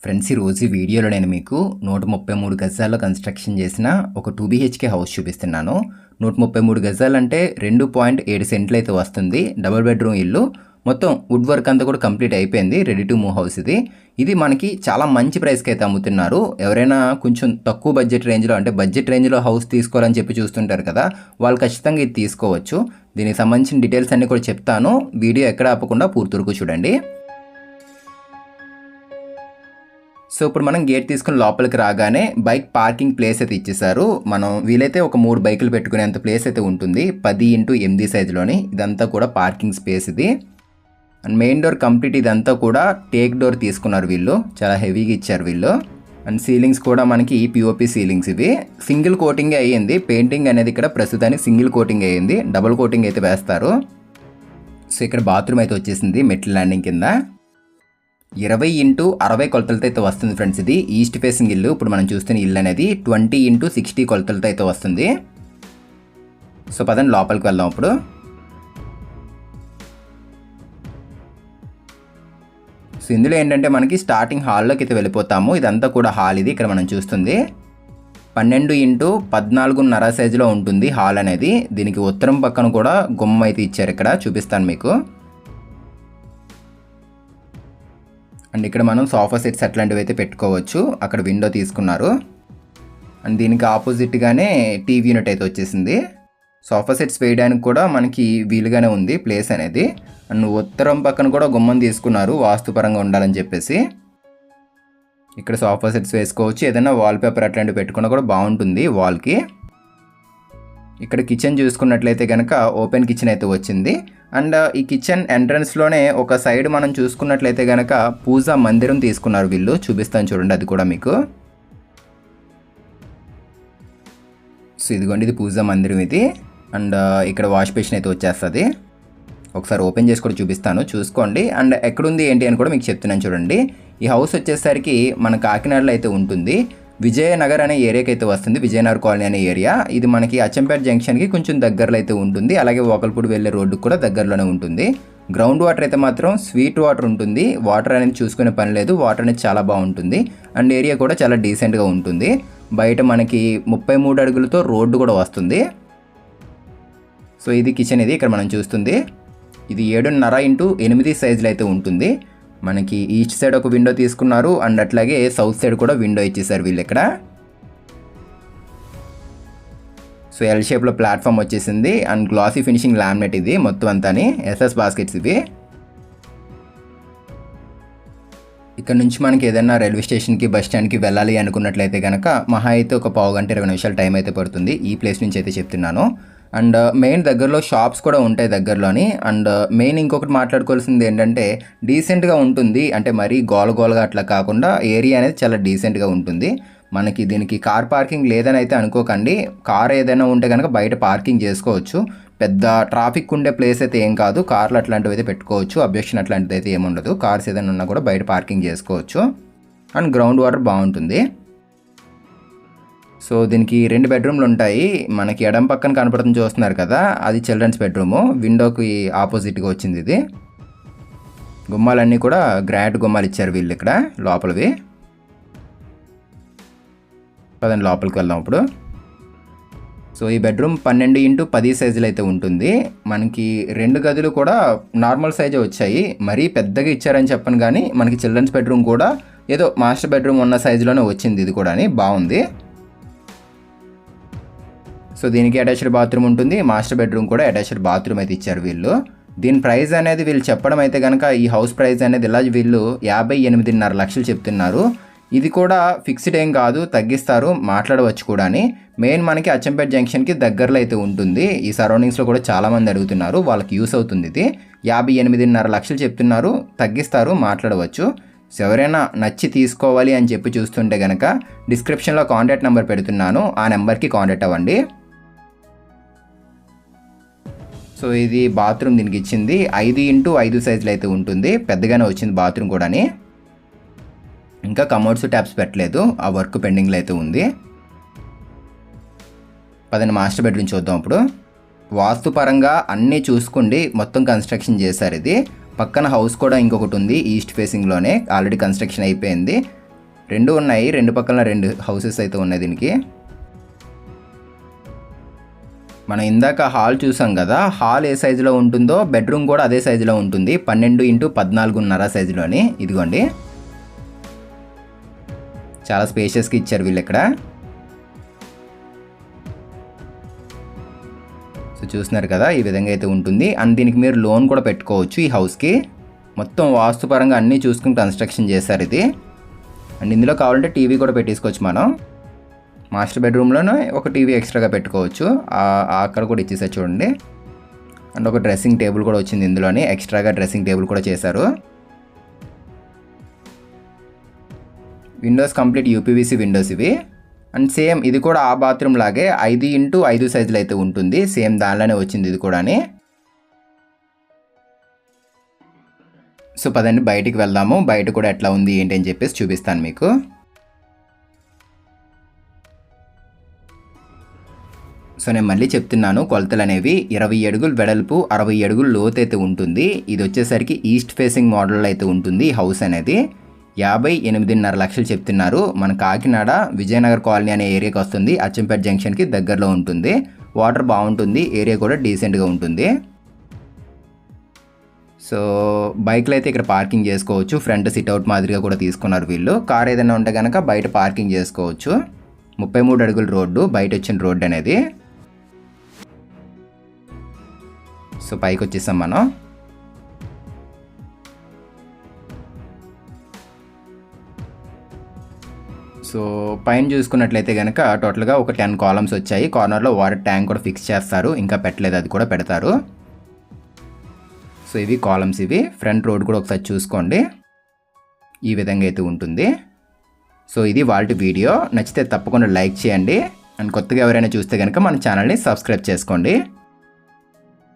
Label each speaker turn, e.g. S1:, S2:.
S1: Friends, ఈరోజు ఈ వీడియోలో నేను మీకు 133 గజాల్లో కన్స్ట్రక్షన్ చేసిన ఒక 2 BHK హౌస్ చూపిస్తున్నాను. 133 గజాలంటే 2.7 సెంట్లు అయితే వస్తుంది. డబుల్ బెడ్రూమ్ ఇల్లు, మొత్తం వుడ్ వర్క్ అంతా కూడా కంప్లీట్ అయిపోయింది. రెడీ టు మూవ్ హౌస్ ఇది మనకి చాలా మంచి ప్రైస్కి అయితే అమ్ముతున్నారు. ఎవరైనా కొంచెం తక్కువ బడ్జెట్ రేంజ్లో, అంటే బడ్జెట్ రేంజ్లో హౌస్ తీసుకోవాలని చెప్పి చూస్తుంటారు కదా, వాళ్ళు ఖచ్చితంగా ఇది తీసుకోవచ్చు. దీనికి సంబంధించిన డీటెయిల్స్ అన్నీ కూడా చెప్తాను. వీడియో ఎక్కడ ఆపకుండా పూర్తి వరకు చూడండి. సో ఇప్పుడు మనం గేట్ తీసుకుని లోపలికి రాగానే బైక్ పార్కింగ్ ప్లేస్ అయితే ఇచ్చేసారు. మనం వీలైతే ఒక 3 బైకులు పెట్టుకునేంత ప్లేస్ అయితే ఉంటుంది. 10x8 సైజులోని ఇదంతా కూడా పార్కింగ్ స్పేస్ ఇది. అండ్ మెయిన్ డోర్ కంప్లీట్ ఇదంతా కూడా టేక్ డోర్ తీసుకున్నారు వీళ్ళు, చాలా హెవీగా ఇచ్చారు వీళ్ళు. అండ్ సీలింగ్స్ కూడా మనకి పిఓపి సీలింగ్స్ ఇవి. సింగిల్ కోటింగ్ అయ్యింది, పెయింటింగ్ అనేది ఇక్కడ ప్రస్తుతానికి సింగిల్ కోటింగ్ అయ్యింది, డబుల్ కోటింగ్ అయితే వేస్తారు. సో ఇక్కడ బాత్రూమ్ అయితే వచ్చేసింది మెట్ల ల్యాండింగ్ కింద. 20x60 కొలతలతో అయితే వస్తుంది ఫ్రెండ్స్. ఇది ఈస్ట్ ఫేసింగ్ ఇల్లు. ఇప్పుడు మనం చూస్తున్న ఇల్లు అనేది 20x60 కొలతలతో అయితే వస్తుంది. సో పదండి లోపలికి వెళ్దాం. ఇప్పుడు సో ఇందులో ఏంటంటే మనకి స్టార్టింగ్ హాల్లోకి అయితే వెళ్ళిపోతాము. ఇదంతా కూడా హాల్. ఇది ఇక్కడ మనం చూస్తుంది 12x14.5 సైజులో ఉంటుంది హాల్ అనేది. దీనికి ఉత్తరం పక్కన కూడా గుమ్మం అయితే ఇచ్చారు, ఇక్కడ చూపిస్తాను మీకు. అండ్ ఇక్కడ మనం సోఫా సెట్స్ అట్లాంటివి అయితే పెట్టుకోవచ్చు. అక్కడ విండో తీసుకున్నారు. అండ్ దీనికి ఆపోజిట్గానే టీవీ యూనిట్ అయితే వచ్చేసింది. సోఫా సెట్స్ వేయడానికి కూడా మనకి వీలుగానే ఉంది ప్లేస్ అనేది. అండ్ ఉత్తరం పక్కన కూడా గుమ్మం తీసుకున్నారు, వాస్తుపరంగా ఉండాలని చెప్పేసి. ఇక్కడ సోఫా సెట్స్ వేసుకోవచ్చు. ఏదైనా వాల్పేపర్ అట్లాంటివి పెట్టుకున్నా కూడా బాగుంటుంది వాల్కి. ఇక్కడ కిచెన్ చూసుకున్నట్లయితే కనుక ఓపెన్ కిచెన్ అయితే వచ్చింది. అండ్ ఈ కిచెన్ ఎంట్రన్స్లోనే ఒక సైడ్ మనం చూసుకున్నట్లయితే కనుక పూజా మందిరం తీసుకున్నారు వీళ్ళు, చూపిస్తాను చూడండి అది కూడా మీకు. సో ఇదిగోండి, ఇది పూజా మందిరం ఇది. అండ్ ఇక్కడ వాష్ బేసిన్ అయితే వచ్చేస్తుంది. ఒకసారి ఓపెన్ చేసి కూడా చూపిస్తాను, చూసుకోండి. అండ్ ఎక్కడుంది ఏంటి అని కూడా మీకు చెప్తున్నాను చూడండి. ఈ హౌస్ వచ్చేసరికి మన కాకినాడలో అయితే ఉంటుంది. విజయనగర్ అనే ఏరియాకి అయితే వస్తుంది, విజయనగర్ కాలనీ అనే ఏరియా. ఇది మనకి అచ్చంపేట జంక్షన్కి కొంచెం దగ్గరలో అయితే ఉంటుంది. అలాగే ఒకల్పూడి వెళ్ళే రోడ్డుకు కూడా దగ్గరలోనే ఉంటుంది. గ్రౌండ్ వాటర్ అయితే మాత్రం స్వీట్ వాటర్ ఉంటుంది. వాటర్ అనేది చూసుకునే పని లేదు, వాటర్ అనేది చాలా బాగుంటుంది. అండ్ ఏరియా కూడా చాలా డీసెంట్గా ఉంటుంది. బయట మనకి 33 అడుగులతో రోడ్డు కూడా వస్తుంది. సో ఇది కిచెన్. ఇది ఇక్కడ మనం చూస్తుంది ఇది 7.5x8 సైజులో అయితే ఉంటుంది. మనకి ఈస్ట్ సైడ్ ఒక విండో తీసుకున్నారు. అండ్ అట్లాగే సౌత్ సైడ్ కూడా విండో ఇచ్చేసారు వీళ్ళు ఇక్కడ. సో ఎల్ షేప్లో ప్లాట్ఫామ్ వచ్చేసింది. అండ్ గ్లాసీ ఫినిషింగ్ లామినేట్ ఇది మొత్తం అంతాని. ఎస్ఎస్ బాస్కెట్స్ ఇవి. ఇక్కడ నుంచి మనకి ఏదైనా రైల్వే స్టేషన్కి, బస్ స్టాండ్కి వెళ్ళాలి అనుకున్నట్లయితే కనుక మహా అయితే ఒక 15-20 నిమిషాల టైం అయితే పడుతుంది. ఈ ప్లేస్ నుంచి అయితే చెప్తున్నాను. అండ్ మెయిన్ దగ్గరలో షాప్స్ కూడా ఉంటాయి దగ్గరలోని. అండ్ మెయిన్ ఇంకొకటి మాట్లాడుకోవాల్సింది ఏంటంటే డీసెంట్గా ఉంటుంది. అంటే మరీ గోలగోలగా అట్లా కాకుండా ఏరియా అనేది చాలా డీసెంట్గా ఉంటుంది. మనకి దీనికి కార్ పార్కింగ్ లేదని అయితే అనుకోకండి. కార్ ఏదైనా ఉంటే కనుక బయట పార్కింగ్ చేసుకోవచ్చు. పెద్ద ట్రాఫిక్ ఉండే ప్లేస్ అయితే ఏం కాదు. కార్లు అట్లాంటివి అయితే పెట్టుకోవచ్చు. అబ్జెక్షన్ అట్లాంటిది అయితే ఏముండదు. కార్స్ ఏదైనా ఉన్నా కూడా బయట పార్కింగ్ చేసుకోవచ్చు. అండ్ గ్రౌండ్ వాటర్ బాగుంటుంది. సో దీనికి 2 బెడ్రూమ్లు ఉంటాయి. మనకి ఎడం పక్కన కనపడుతుంది చూస్తున్నారు కదా, అది చిల్డ్రన్స్ బెడ్రూము. విండోకి ఆపోజిట్గా వచ్చింది ఇది. గుమ్మాలన్నీ కూడా గ్రాండ్ గుమ్మాలు ఇచ్చారు వీళ్ళు ఇక్కడ లోపలవి. పదండి లోపలికి వెళ్దాం ఇప్పుడు. సో ఈ బెడ్రూమ్ 12x10 సైజులో అయితే ఉంటుంది. మనకి 2 గదులు కూడా నార్మల్ సైజే వచ్చాయి. మరీ పెద్దగా ఇచ్చారని చెప్పను, కానీ మనకి చిల్డ్రన్స్ బెడ్రూమ్ కూడా ఏదో మాస్టర్ బెడ్రూమ్ ఉన్న సైజులోనే వచ్చింది. ఇది కూడా బాగుంది. సో దీనికి అటాచ్డ్ బాత్రూమ్ ఉంటుంది. మాస్టర్ బెడ్రూమ్ కూడా అటాచ్డ్ బాత్రూమ్ అయితే ఇచ్చారు వీళ్ళు. దీని ప్రైస్ అనేది వీళ్ళు చెప్పడం అయితే కనుక ఈ హౌస్ ప్రైస్ అనేది ఇలా వీళ్ళు 58.5 లక్షలు చెప్తున్నారు. ఇది కూడా ఫిక్స్డ్ ఏం కాదు, తగ్గిస్తారు, మాట్లాడవచ్చు కూడా. మెయిన్ మనకి అచ్చంపేట జంక్షన్కి దగ్గరలో అయితే ఉంటుంది. ఈ సరౌండింగ్స్లో కూడా చాలామంది అడుగుతున్నారు, వాళ్ళకి యూస్ అవుతుంది. ఇది 58.5 లక్షలు చెప్తున్నారు, తగ్గిస్తారు, మాట్లాడవచ్చు. సో ఎవరైనా నచ్చి తీసుకోవాలి అని చెప్పి చూస్తుంటే కనుక డిస్క్రిప్షన్లో కాంటాక్ట్ నెంబర్ పెడుతున్నాను, ఆ నెంబర్కి కాంటాక్ట్ అవ్వండి. సో ఇది బాత్రూమ్ దీనికి ఇచ్చింది 5x5 సైజులో అయితే ఉంటుంది. పెద్దగానే వచ్చింది బాత్రూమ్ కూడా. ఇంకా కమోడ్స్ ట్యాప్స్ పెట్టలేదు, ఆ వర్క్ పెండింగ్లో అయితే ఉంది. పదండి మాస్టర్ బెడ్రూమ్ చూద్దాం ఇప్పుడు. వాస్తు పరంగా అన్నీ చూసుకోండి, మొత్తం కన్స్ట్రక్షన్ చేశారు ఇది. పక్కన హౌస్ కూడా ఇంకొకటి ఉంది ఈస్ట్ ఫేసింగ్లోనే, ఆల్రెడీ కన్స్ట్రక్షన్ అయిపోయింది. రెండు ఉన్నాయి, రెండు పక్కన రెండు హౌసెస్ అయితే ఉన్నాయి దీనికి. మనం ఇందాక హాల్ చూసాం కదా, హాల్ ఏ సైజులో ఉంటుందో బెడ్రూమ్ కూడా అదే సైజులో ఉంటుంది, 12x14.5 సైజులోని. ఇదిగోండి, చాలా స్పేషియస్గా ఇచ్చారు వీళ్ళు ఇక్కడ. సో చూస్తున్నారు కదా, ఈ విధంగా అయితే ఉంటుంది. అండ్ దీనికి మీరు లోన్ కూడా పెట్టుకోవచ్చు ఈ హౌస్కి. మొత్తం వాస్తుపరంగా అన్నీ చూసుకుని కన్స్ట్రక్షన్ చేశారు ఇది. అండ్ ఇందులో కావాలంటే టీవీ కూడా పెట్టేసుకోవచ్చు మనం. మాస్టర్ బెడ్రూమ్లోనే ఒక టీవీ ఎక్స్ట్రాగా పెట్టుకోవచ్చు, అక్కడ కూడా ఇచ్చేసారు చూడండి. అండ్ ఒక డ్రెస్సింగ్ టేబుల్ కూడా వచ్చింది ఇందులోని, ఎక్స్ట్రాగా డ్రెస్సింగ్ టేబుల్ కూడా చేశారు. విండోస్ కంప్లీట్ యూపీవీసీ విండోస్ ఇవి. అండ్ సేమ్ ఇది కూడా ఆ బాత్రూమ్ లాగే 5x5 సైజులో అయితే ఉంటుంది, సేమ్ దానిలోనే వచ్చింది ఇది కూడా. సో పదండి బయటికి వెళ్దాము, బయట కూడా ఎట్లా ఉంది ఏంటి అని చెప్పేసి చూపిస్తాను మీకు. సో నేను మళ్ళీ చెప్తున్నాను, కొలతలు అనేవి 20 అడుగులు వెడల్పు, 60 అడుగులు లోతు అయితే ఉంటుంది. ఇది వచ్చేసరికి ఈస్ట్ ఫేసింగ్ మోడల్ అయితే ఉంటుంది ఈ హౌస్ అనేది. 58.5 లక్షలు చెప్తున్నారు. మన కాకినాడ విజయనగర్ కాలనీ అనే ఏరియాకి వస్తుంది, అచ్చంపేట జంక్షన్కి దగ్గరలో ఉంటుంది. వాటర్ బాగుంటుంది, ఏరియా కూడా డీసెంట్గా ఉంటుంది. సో బైక్లు అయితే ఇక్కడ పార్కింగ్ చేసుకోవచ్చు, ఫ్రంట్ సిట్అవుట్ మాదిరిగా కూడా తీసుకున్నారు వీళ్ళు. కార్ ఏదైనా ఉంటే కనుక బయట పార్కింగ్ చేసుకోవచ్చు. 33 అడుగుల రోడ్డు, బయట వచ్చిన రోడ్డు అనేది. సో పైకి వచ్చేసాం మనం. సో పైన చూసుకున్నట్లయితే కనుక టోటల్గా ఒక 10 కాలమ్స్ వచ్చాయి. కార్నర్లో వాటర్ ట్యాంక్ కూడా ఫిక్స్ చేస్తారు, ఇంకా పెట్టలేదు, అది కూడా పెడతారు. సో ఇవి కాలమ్స్ ఇవి. ఫ్రంట్ రోడ్ కూడా ఒకసారి చూసుకోండి, ఈ విధంగా అయితే ఉంటుంది. సో ఇది వాళ్ళ వీడియో. నచ్చితే తప్పకుండా లైక్ చేయండి. అండ్ కొత్తగా ఎవరైనా చూస్తే కనుక మన ఛానల్ని సబ్స్క్రైబ్ చేసుకోండి.